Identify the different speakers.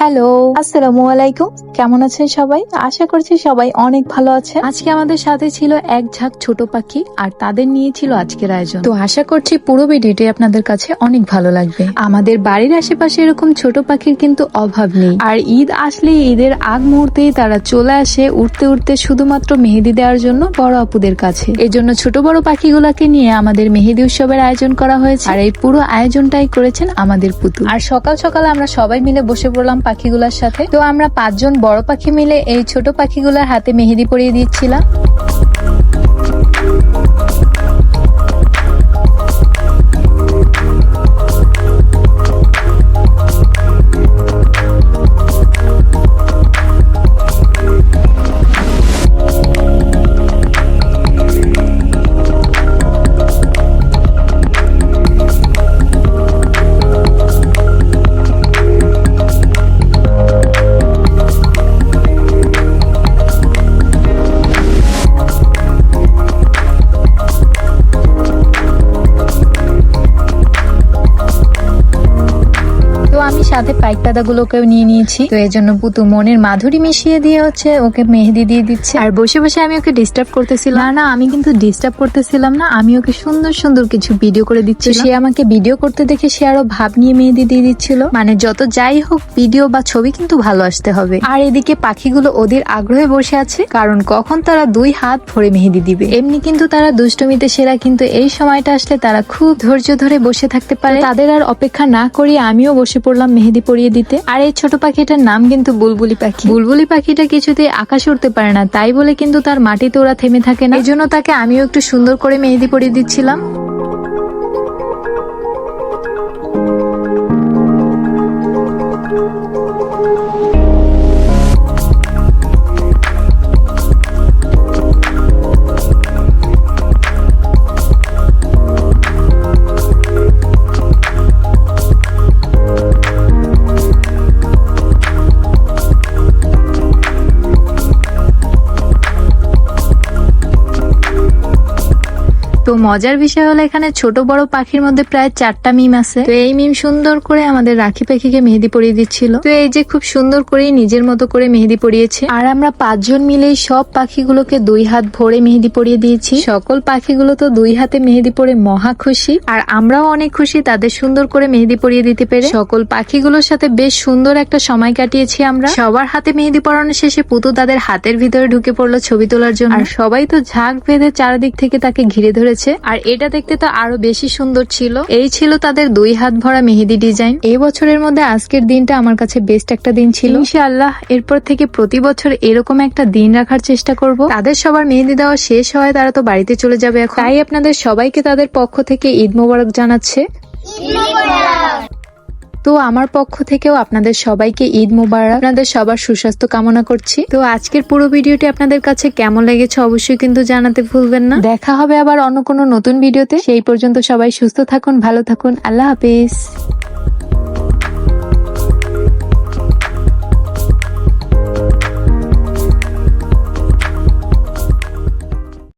Speaker 1: Hello, আসসালামু আলাইকুম। কেমন আছেন সবাই? আশা করছি সবাই অনেক ভালো আছে। আজকে আমাদের সাথে ছিল এক ঝাঁক ছোট পাখি আর তাদের নিয়ে ছিল আজকের আয়োজন। তো আশা করছি পুরো ভিডিওটি আপনাদের কাছে অনেক ভালো লাগবে। আমাদের বাড়ির আশেপাশে এরকম ছোট পাখির কিন্তু অভাব নেই। আর ঈদ আসলে ঈদের আগ মুহূর্তেই তারা চলে আসে উড়তে উড়তে শুধুমাত্র মেহেদি দেওয়ার জন্য বড় আপুদের কাছে। এই জন্য ছোট বড় পাখিগুলাকে নিয়ে আমাদের মেহেদি উৎসবের আয়োজন করা হয়েছে। আর এই পুরো আয়োজনটাই করেছেন আমাদের পুতু। আর সকাল সকাল আমরা সবাই মিলে বসে পড়লাম পাখিগুলোর সাথে। তো আমরা 5 জন বড় পাখি মিলে এই ছোট পাখিগুলোর হাতে মেহেদি পরিয়ে দিচ্ছিলাম। আমি সাথে পাইকদাদা গুলোকেও নিয়ে নিয়েছি। তো এই জন্য পুতু মনের মাধুরী মিশিয়ে দিয়ে হচ্ছে ওকে মেহেদি দিয়ে দিচ্ছে। আর বসে বসে আমি ওকে ডিস্টার্ব করতেছিলাম না, আমি কিন্তু ডিস্টার্ব করতেছিলাম না, আমি ওকে সুন্দর সুন্দর কিছু ভিডিও করে দিচ্ছি। সে আমাকে ভিডিও করতে দেখে সে আরো ভাব নিয়ে মেহেদি দিয়ে দিচ্ছিল। মানে যত যাই হোক ভিডিও বা ছবি কিন্তু ভালো আসতে হবে। আর এদিকে পাখিগুলো ওদের আগ্রহে বসে আছে, কারণ কখন তারা 2 হাত ভরে মেহেদি দিবে। এমনি কিন্তু তারা দুষ্টমিতে সেরা, কিন্তু এই সময়টা আসলে তারা খুব ধৈর্য ধরে বসে থাকতে পারে। তাদের আর অপেক্ষা না করিয়ে আমিও বসে পড়লাম মেহেদি পরিয়ে দিতে। আর এই ছোট পাখিটার নাম কিন্তু বুলবুলি পাখি। বুলবুলি পাখিটা কিছুতেই আকাশে উঠতে পারে না, তাই বলে কিন্তু তার মাটিতে ওরা থেমে থাকে না। এই জন্য তাকে আমিও একটু সুন্দর করে মেহেদি পরিয়ে দিচ্ছিলাম। তো মজার বিষয় হলো এখানে ছোট বড় পাখির মধ্যে প্রায় 4টা মিম আছে। তো এই মিম সুন্দর করে আমাদের রাখি পাখিকে মেহেদি পরিয়ে দিচ্ছিল। তো এই যে খুব সুন্দর করে নিজের মতো করে মেহেদি পরিয়েছে। আর আমরা 5 জন মিলেই সব পাখিগুলোকে 2 হাত ভরে মেহেদি পরিয়ে দিয়েছি। সকল পাখিগুলো তো 2 হাতে মেহেদি পরে মহা খুশি, আর আমরাও অনেক খুশি তাদের সুন্দর করে মেহেদি পরিয়ে দিতে পেরে। সকল পাখিগুলোর সাথে বেশ সুন্দর একটা সময় কাটিয়েছি আমরা। সবার হাতে মেহেদি পরানো শেষে পুতু তাদের হাতের ভিতরে ঢুকে পড়লো ছবি তোলার জন্য। আর সবাই তো ঝাঁক বেঁধে চারিদিক থেকে তাকে ঘিরে ধরেছে। আর এটা দেখতে তো আরো বেশি সুন্দর ছিল। এই ছিল তাদের 2 হাত ভরা মেহেদি ডিজাইন। এই বছরের মধ্যে আজকের দিনটা আমার কাছে বেস্ট একটা দিন ছিল। ইনশাআল্লাহ এরপর থেকে প্রতি বছর এরকম একটা দিন রাখার চেষ্টা করব। তাদের সবার মেহেদি দেওয়া শেষ হয়, তারা তো বাড়িতে চলে যাবে এখন। তাই আপনাদের সবাইকে তাদের পক্ষ থেকে ঈদ মোবারক জানাচ্ছে। তো আমার পক্ষ থেকেও আপনাদের সবাইকে ঈদ মোবারক। আপনাদের সবার সুস্বাস্থ্য কামনা করছি। তো আজকের পুরো ভিডিওটি আপনাদের কাছে কেমন লেগেছে অবশ্যই কিন্তু জানাতে ভুলবেন না। দেখা হবে আবার অন্য কোনো নতুন ভিডিওতে। সেই পর্যন্ত সবাই সুস্থ থাকুন, ভালো থাকুন। আল্লাহ হাফেজ।